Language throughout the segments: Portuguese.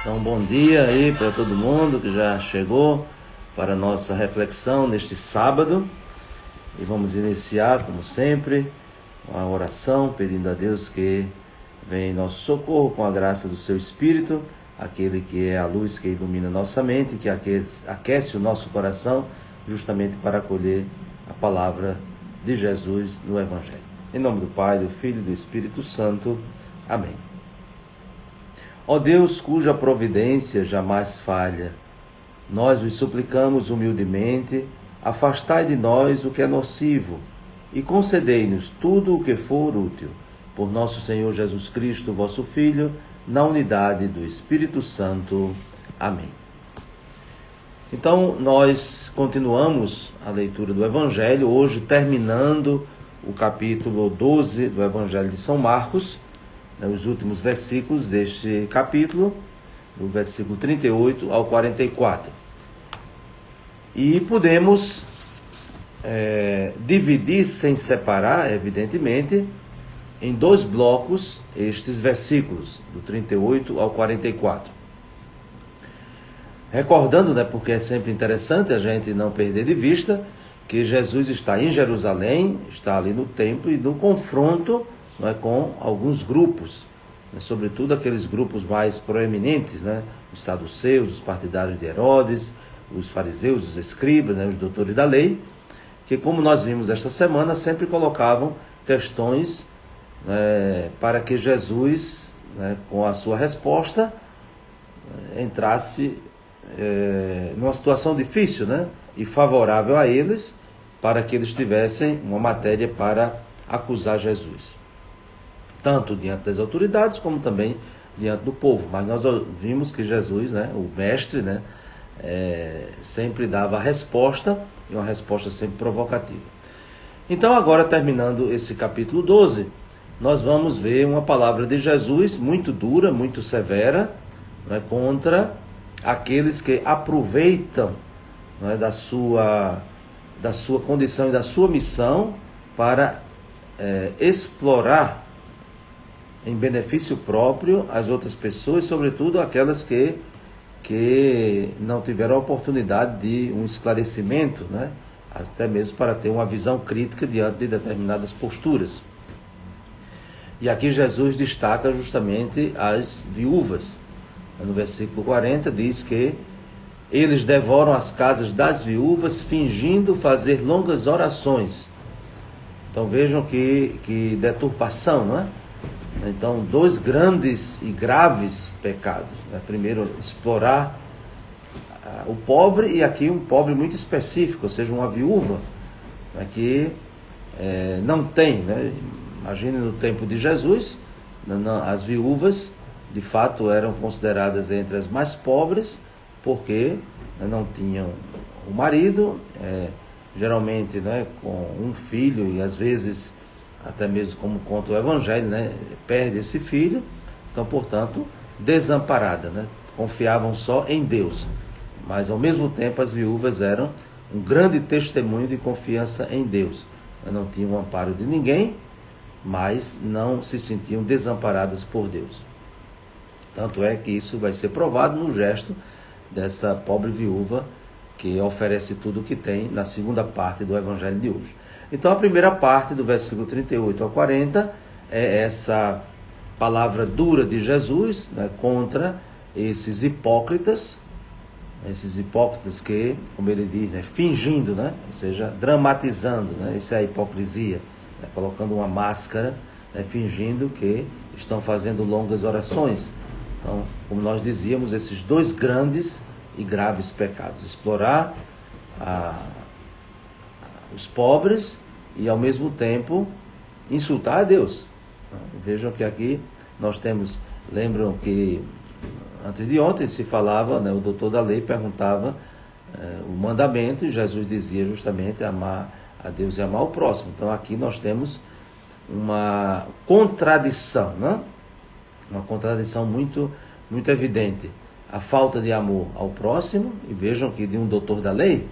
Então, bom dia aí para todo mundo que já chegou para a nossa reflexão neste sábado. E vamos iniciar, como sempre, uma oração pedindo a Deus que venha em nosso socorro com a graça do seu Espírito, aquele que é a luz que ilumina nossa mente, que aquece o nosso coração, justamente para acolher a palavra de Jesus no Evangelho. Em nome do Pai, do Filho e do Espírito Santo. Amém. Ó Deus, cuja providência jamais falha, nós vos suplicamos humildemente, afastai de nós o que é nocivo e concedei-nos tudo o que for útil, por nosso Senhor Jesus Cristo, vosso Filho, na unidade do Espírito Santo. Amém. Então, nós continuamos a leitura do Evangelho, hoje terminando o capítulo 12 do Evangelho de São Marcos, os últimos versículos deste capítulo, do versículo 38 ao 44. E podemos dividir, sem separar, evidentemente, em dois blocos estes versículos, do 38 ao 44. Recordando, porque é sempre interessante a gente não perder de vista, que Jesus está em Jerusalém, está ali no templo e no confronto com alguns grupos, sobretudo aqueles grupos mais proeminentes, os saduceus, os partidários de Herodes, os fariseus, os escribas, os doutores da lei, que, como nós vimos esta semana, sempre colocavam questões para que Jesus, com a sua resposta, entrasse numa situação difícil, e favorável a eles, para que eles tivessem uma matéria para acusar Jesus, tanto diante das autoridades, como também diante do povo. Mas nós vimos que Jesus, o mestre, sempre dava a resposta, e uma resposta sempre provocativa. Então, agora, terminando esse capítulo 12, nós vamos ver uma palavra de Jesus muito dura, muito severa, contra aqueles que aproveitam da sua condição e da sua missão para explorar em benefício próprio as outras pessoas, sobretudo aquelas que não tiveram a oportunidade de um esclarecimento, até mesmo para ter uma visão crítica diante de determinadas posturas. E aqui Jesus destaca justamente as viúvas. No versículo 40 diz que eles devoram as casas das viúvas, fingindo fazer longas orações. Então vejam que deturpação, Então, dois grandes e graves pecados. Primeiro, explorar o pobre, e aqui um pobre muito específico, ou seja, uma viúva, né, que não tem, né? Imagine no tempo de Jesus, as viúvas de fato eram consideradas entre as mais pobres, porque não tinham o marido, geralmente, né, com um filho, e às vezes, até mesmo como conta o Evangelho, né, perde esse filho, então, portanto, desamparada, né, confiavam só em Deus, mas ao mesmo tempo as viúvas eram um grande testemunho de confiança em Deus. Não tinham o amparo de ninguém, mas não se sentiam desamparadas por Deus. Tanto é que isso vai ser provado no gesto dessa pobre viúva que oferece tudo o que tem na segunda parte do Evangelho de hoje. Então a primeira parte, do versículo 38 ao 40, é essa palavra dura de Jesus, né, contra esses hipócritas que, como ele diz, né, fingindo, né, ou seja, dramatizando, né, isso é a hipocrisia, né, colocando uma máscara, né, fingindo que estão fazendo longas orações. Então, como nós dizíamos, esses dois grandes e graves pecados: explorar os pobres e, ao mesmo tempo, insultar a Deus. Vejam que aqui nós temos, lembram que antes de ontem se falava, né, o doutor da lei perguntava o mandamento, e Jesus dizia justamente amar a Deus e amar o próximo. Então aqui nós temos uma contradição, né? Uma contradição muito, muito evidente. A falta de amor ao próximo, e vejam que de um doutor da lei,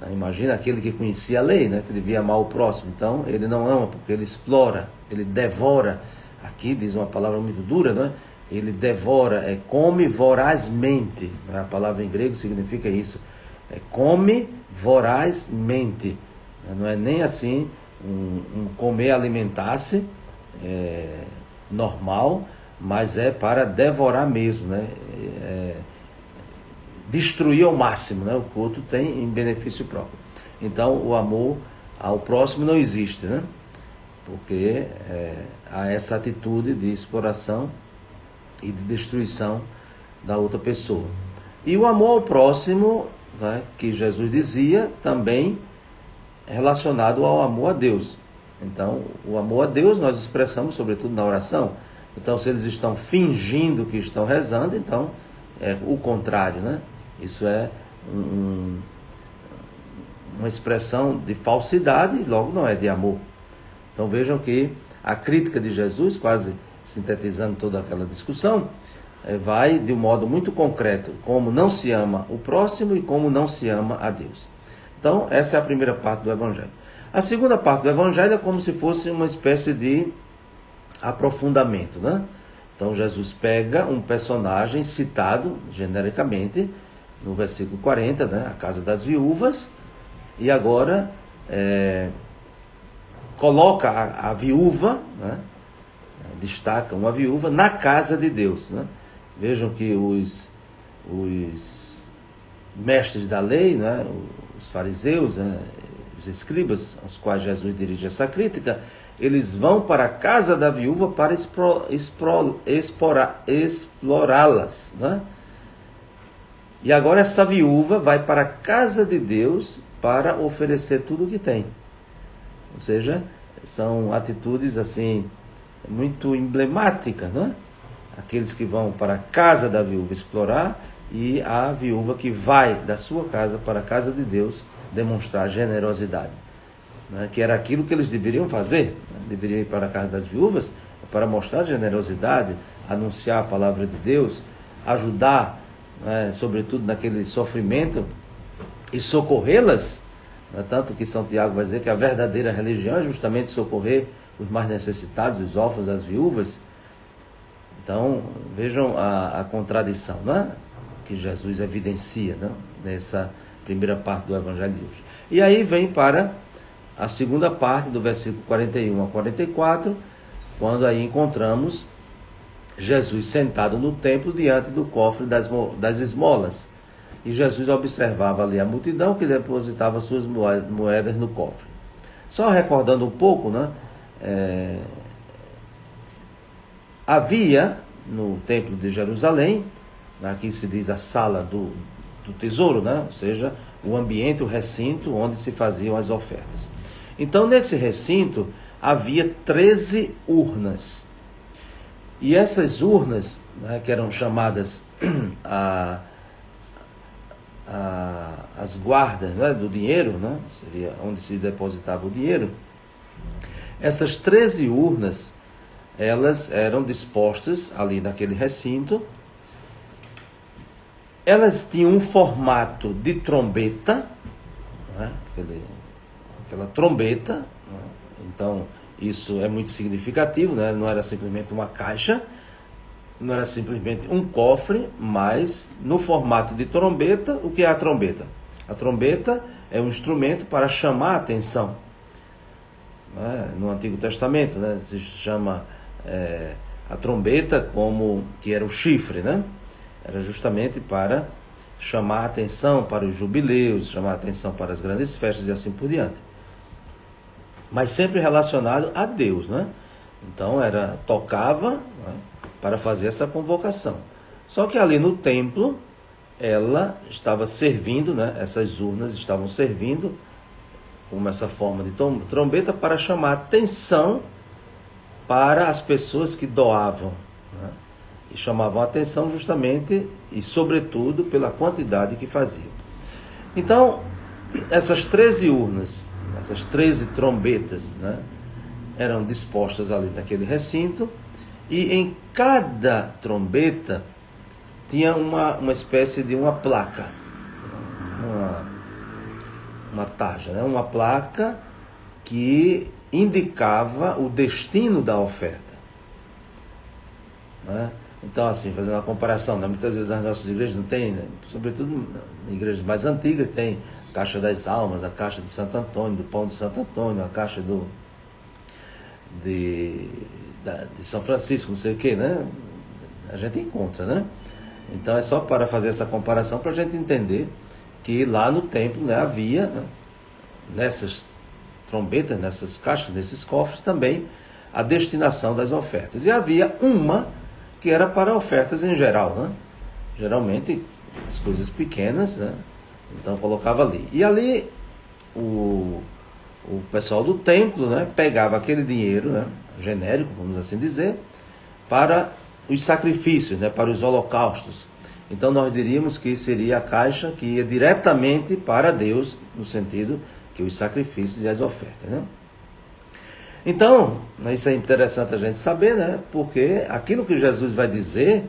né, imagina aquele que conhecia a lei, né, que devia amar o próximo. Então ele não ama porque ele explora, ele devora. Aqui diz uma palavra muito dura, né? Ele devora, come vorazmente. A palavra em grego significa isso. Come vorazmente. Não é nem assim um comer, alimentar-se normal, mas é para devorar mesmo, né? Destruir ao máximo, né, o que o outro tem em benefício próprio. Então o amor ao próximo não existe, né? Porque há essa atitude de exploração e de destruição da outra pessoa. E o amor ao próximo, né, que Jesus dizia, também relacionado ao amor a Deus. Então, o amor a Deus nós expressamos sobretudo na oração. Então, se eles estão fingindo que estão rezando, então é o contrário, né? Isso é uma expressão de falsidade e logo não é de amor. Então vejam que a crítica de Jesus, quase sintetizando toda aquela discussão, vai de um modo muito concreto, como não se ama o próximo e como não se ama a Deus. Então essa é a primeira parte do Evangelho. A segunda parte do Evangelho é como se fosse uma espécie de aprofundamento, né? Então Jesus pega um personagem citado genericamente no versículo 40, né, a casa das viúvas, e agora coloca a viúva, né, destaca uma viúva na casa de Deus, né? Vejam que os mestres da lei, né, os fariseus, né, os escribas, aos quais Jesus dirige essa crítica, eles vão para a casa da viúva para explorá-las, né? E agora essa viúva vai para a casa de Deus para oferecer tudo o que tem. Ou seja, são atitudes assim muito emblemáticas, né? Aqueles que vão para a casa da viúva explorar e a viúva que vai da sua casa para a casa de Deus demonstrar generosidade, né? Que era aquilo que eles deveriam fazer, né? Deveriam ir para a casa das viúvas para mostrar generosidade, anunciar a palavra de Deus, ajudar, sobretudo naquele sofrimento, e socorrê-las, né? Tanto que São Tiago vai dizer que a verdadeira religião é justamente socorrer os mais necessitados, os órfãos, as viúvas. Então vejam a contradição, né, que Jesus evidencia, né, nessa primeira parte do Evangelho de hoje. E aí vem para a segunda parte, do versículo 41 a 44, quando aí encontramos Jesus sentado no templo diante do cofre das esmolas. E Jesus observava ali a multidão que depositava suas moedas no cofre. Só recordando um pouco, né? Havia no templo de Jerusalém, aqui se diz a sala do tesouro, né? Ou seja, o ambiente, o recinto onde se faziam as ofertas. Então, nesse recinto, havia 13 urnas. E essas urnas, né, que eram chamadas as guardas, né, do dinheiro, né, seria onde se depositava o dinheiro, essas 13 urnas, elas eram dispostas ali naquele recinto. Elas tinham um formato de trombeta, né, aquela trombeta, né, então isso é muito significativo, né, não era simplesmente uma caixa, não era simplesmente um cofre, mas no formato de trombeta. O que é a trombeta? A trombeta é um instrumento para chamar a atenção. Né? No Antigo Testamento, né, se chama a trombeta como que era o chifre, né? Era justamente para chamar a atenção para os jubileus, chamar a atenção para as grandes festas e assim por diante. Mas sempre relacionado a Deus, né? Então tocava, né, para fazer essa convocação. Só que ali no templo, ela estava servindo, né, essas urnas estavam servindo como essa forma de trombeta para chamar atenção para as pessoas que doavam, né, e chamavam a atenção justamente e sobretudo pela quantidade que faziam. Então, essas 13 urnas, essas 13 trombetas, né, eram dispostas ali naquele recinto. E em cada trombeta tinha uma espécie de uma placa, uma taja, né? Uma placa que indicava o destino da oferta. Né? Então, assim, fazendo uma comparação, né? Muitas vezes nas nossas igrejas não tem, né? Sobretudo em igrejas mais antigas, tem a caixa das almas, a caixa de Santo Antônio, do pão de Santo Antônio, a caixa de São Francisco, não sei o que, né? A gente encontra, né? Então é só para fazer essa comparação para a gente entender que lá no templo, né, havia, né, nessas trombetas, nessas caixas, nesses cofres também a destinação das ofertas. E havia uma que era para ofertas em geral, né? Geralmente as coisas pequenas, né? Então colocava ali. E ali o pessoal do templo, né, pegava aquele dinheiro, né, genérico, vamos assim dizer, para os sacrifícios, né, para os holocaustos. Então nós diríamos que seria a caixa que ia diretamente para Deus, no sentido que os sacrifícios e as ofertas, né? Então, isso é interessante a gente saber, né, porque aquilo que Jesus vai dizer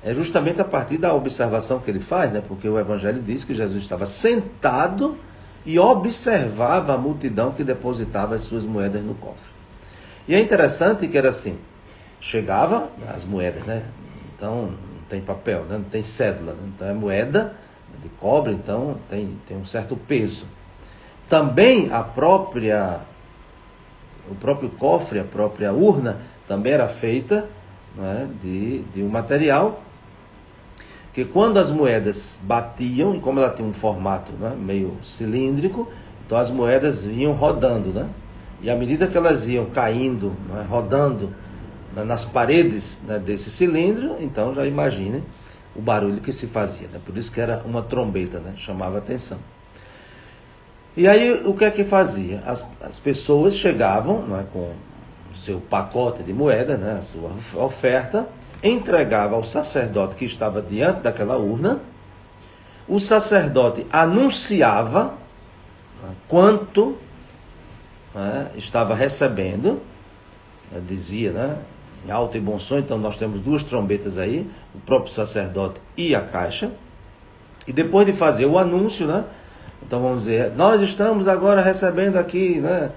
é justamente a partir da observação que ele faz, né, porque o Evangelho diz que Jesus estava sentado e observava a multidão que depositava as suas moedas no cofre. E é interessante que era assim, chegava as moedas, né? Então não tem papel, né? Não tem cédula, né? Então é moeda de cobre, então tem um certo peso. Também o próprio cofre, a própria urna, também era feita, né, de um material que quando as moedas batiam, e como ela tinha um formato, né, meio cilíndrico, então as moedas vinham rodando, né? E à medida que elas iam caindo, né, rodando, né, nas paredes, né, desse cilindro, então já imagine o barulho que se fazia, né? Por isso que era uma trombeta, né? Chamava atenção. E aí o que é que fazia? As pessoas chegavam, né, com o seu pacote de moeda, né, a sua oferta, entregava ao sacerdote que estava diante daquela urna. O sacerdote anunciava, né, quanto, né, estava recebendo, né, dizia, né, em alto e bom som. Então nós temos duas trombetas aí, o próprio sacerdote e a caixa. E depois de fazer o anúncio, né, então vamos dizer, nós estamos agora recebendo aqui, né,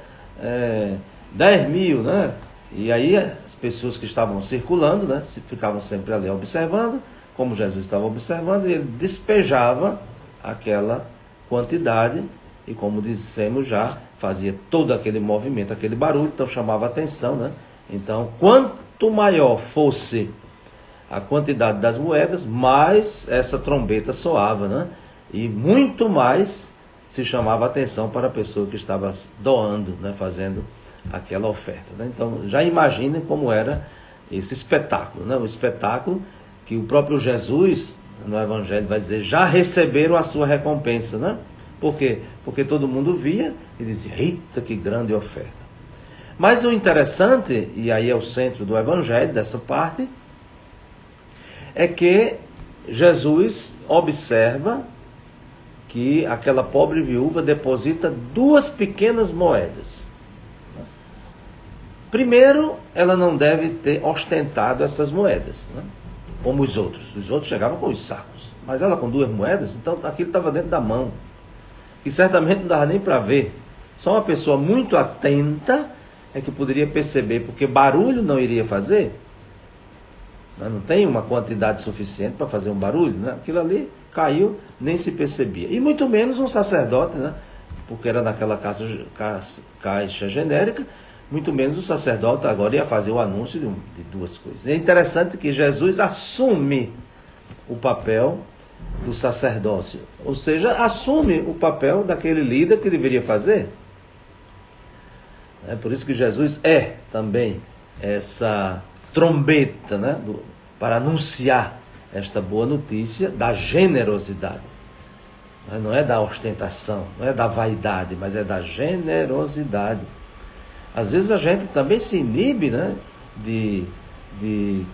10 mil, né? E aí as pessoas que estavam circulando, né, ficavam sempre ali observando, como Jesus estava observando, e ele despejava aquela quantidade, e como dissemos já, fazia todo aquele movimento, aquele barulho, então chamava a atenção, né? Então, quanto maior fosse a quantidade das moedas, mais essa trombeta soava, né? E muito mais se chamava a atenção para a pessoa que estava doando, né, fazendo aquela oferta, né? Então já imaginem como era esse espetáculo, né? O espetáculo que o próprio Jesus, no Evangelho vai dizer, já receberam a sua recompensa, né? Por quê? Porque todo mundo via e dizia, eita, que grande oferta. Mas o interessante, e aí é o centro do Evangelho, dessa parte, é que Jesus observa que aquela pobre viúva deposita 2 pequenas moedas. Primeiro, ela não deve ter ostentado essas moedas, né? Como os outros. Os outros chegavam com os sacos. Mas ela com 2 moedas, então aquilo estava dentro da mão. E certamente não dava nem para ver. Só uma pessoa muito atenta é que poderia perceber, porque barulho não iria fazer. Não tem uma quantidade suficiente para fazer um barulho, né? Aquilo ali caiu, nem se percebia. E muito menos um sacerdote, né? Porque era naquela caixa genérica, muito menos o sacerdote agora ia fazer o anúncio de 2 coisas. É interessante que Jesus assume o papel do sacerdócio, ou seja, assume o papel daquele líder que deveria fazer. É por isso que Jesus é também essa trombeta, né, para anunciar esta boa notícia da generosidade. Não é da ostentação, não é da vaidade, mas é da generosidade. Às vezes a gente também se inibe, né, de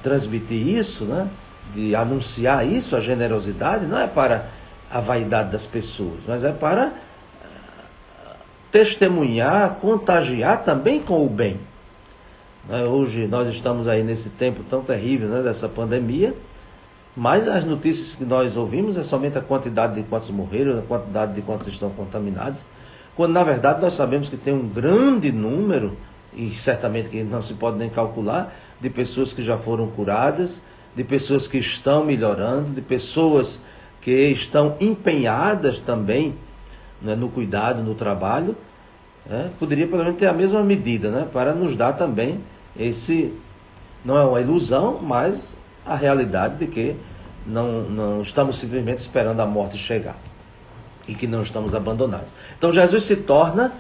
transmitir isso, né, de anunciar isso, a generosidade, não é para a vaidade das pessoas, mas é para testemunhar, contagiar também com o bem. Hoje nós estamos aí nesse tempo tão terrível, né, dessa pandemia, mas as notícias que nós ouvimos é somente a quantidade de quantos morreram, a quantidade de quantos estão contaminados, quando na verdade nós sabemos que tem um grande número, e certamente que não se pode nem calcular, de pessoas que já foram curadas, de pessoas que estão melhorando, de pessoas que estão empenhadas também, né, no cuidado, no trabalho, né? Poderia pelo menos ter a mesma medida, né, para nos dar também esse, não é uma ilusão, mas a realidade de que não estamos simplesmente esperando a morte chegar e que não estamos abandonados. Então Jesus se torna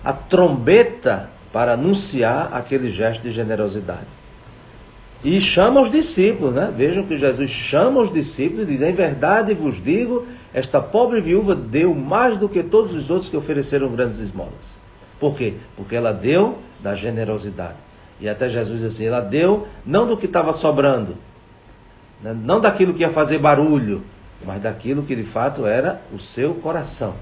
a trombeta para anunciar aquele gesto de generosidade. E chama os discípulos, né? Vejam que Jesus chama os discípulos e diz, em verdade vos digo, esta pobre viúva deu mais do que todos os outros que ofereceram grandes esmolas. Por quê? Porque ela deu da generosidade. E até Jesus diz assim, ela deu não do que estava sobrando, né? Não daquilo que ia fazer barulho, mas daquilo que de fato era o seu coração.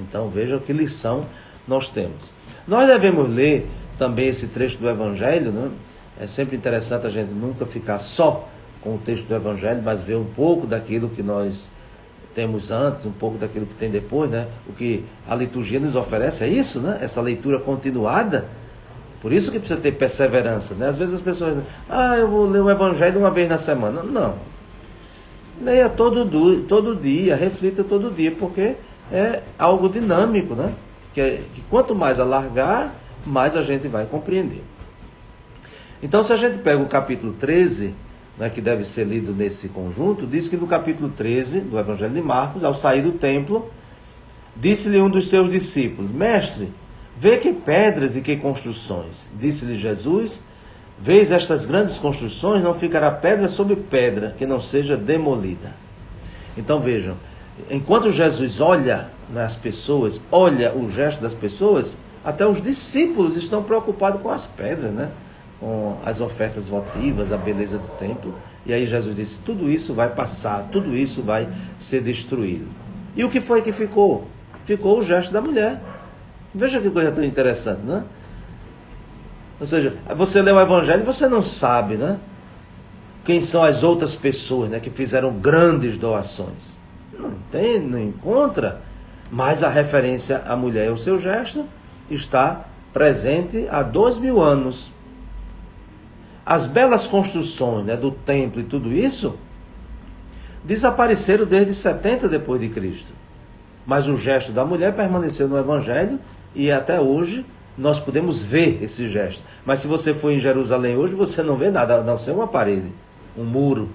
Então vejam que lição nós temos. Nós devemos ler também esse trecho do Evangelho, né? É sempre interessante a gente nunca ficar só com o texto do Evangelho, mas ver um pouco daquilo que nós temos antes, um pouco daquilo que tem depois, né? O que a liturgia nos oferece é isso, né? Essa leitura continuada. Por isso que precisa ter perseverança, né? Às vezes as pessoas dizem, eu vou ler o Evangelho uma vez na semana. Não. Leia todo dia, reflita todo dia, porque é algo dinâmico, né? Que quanto mais alargar, mais a gente vai compreender. Então, se a gente pega o capítulo 13, né, que deve ser lido nesse conjunto, diz que no capítulo 13 do Evangelho de Marcos, ao sair do templo, disse-lhe um dos seus discípulos, mestre, vê que pedras e que construções. Disse-lhe Jesus, vês estas grandes construções, não ficará pedra sobre pedra que não seja demolida. Então vejam, enquanto Jesus olha nas pessoas, olha o gesto das pessoas, até os discípulos estão preocupados com as pedras, né? Com as ofertas votivas, a beleza do templo. E aí Jesus disse, tudo isso vai passar, tudo isso vai ser destruído. E o que foi que ficou? Ficou o gesto da mulher. Veja que coisa tão interessante, né? Ou seja, você lê o Evangelho e você não sabe, né? Quem são as outras pessoas, né, que fizeram grandes doações. Não tem, não encontra, mas a referência à mulher e ao seu gesto está presente há 2000 anos. As belas construções, né, do templo e tudo isso desapareceram desde 70 depois de Cristo. Mas o gesto da mulher permaneceu no Evangelho e até hoje nós podemos ver esse gesto. Mas se você for em Jerusalém hoje, você não vê nada, a não ser uma parede, um muro.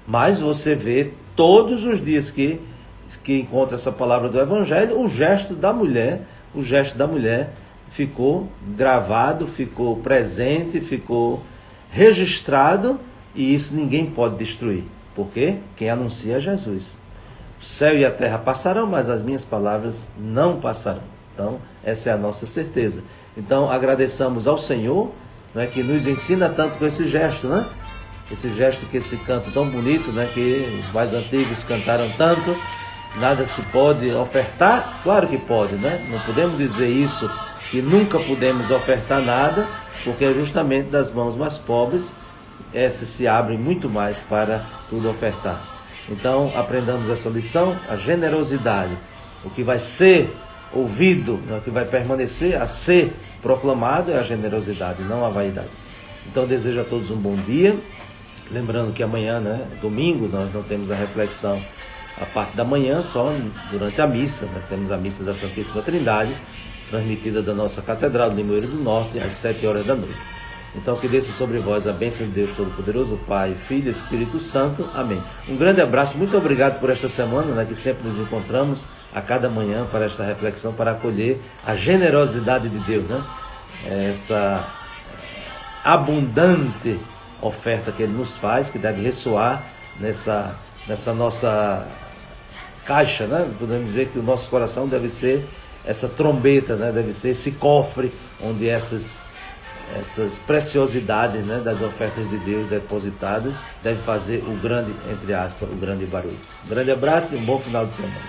Mas você vê todos os dias que encontra essa palavra do Evangelho, o gesto da mulher ficou gravado, ficou presente, ficou registrado, e isso ninguém pode destruir, Porque quem anuncia é Jesus. O céu e a terra passarão, mas as minhas palavras não passarão. Então, essa é a nossa certeza. Então, agradeçamos ao Senhor, né, que nos ensina tanto com esse gesto, né? Esse gesto, que esse canto tão bonito, né, que os mais antigos cantaram tanto. Nada se pode ofertar? Claro que pode, né? Não podemos dizer isso, que nunca podemos ofertar nada, porque é justamente das mãos mais pobres, essas se abrem muito mais para tudo ofertar. Então, aprendamos essa lição, a generosidade. O que vai ser ouvido, o que vai permanecer a ser proclamado é a generosidade, não a vaidade. Então, desejo a todos um bom dia. Lembrando que amanhã, né, domingo, nós não temos a reflexão a parte da manhã, só durante a missa. Né? Temos a missa da Santíssima Trindade, transmitida da nossa Catedral do Limoeiro do Norte, às 7 horas da noite. Então, que desça sobre vós a bênção de Deus Todo-Poderoso, Pai, Filho e Espírito Santo. Amém. Um grande abraço, muito obrigado por esta semana, né, que sempre nos encontramos a cada manhã para esta reflexão, para acolher a generosidade de Deus, né? Essa abundante oferta que Ele nos faz, que deve ressoar nessa nossa caixa, né? Podemos dizer que o nosso coração deve ser essa trombeta, né? Deve ser esse cofre onde essas preciosidades, né, das ofertas de Deus depositadas, deve fazer o grande, entre aspas, o grande barulho. Um grande abraço e um bom final de semana.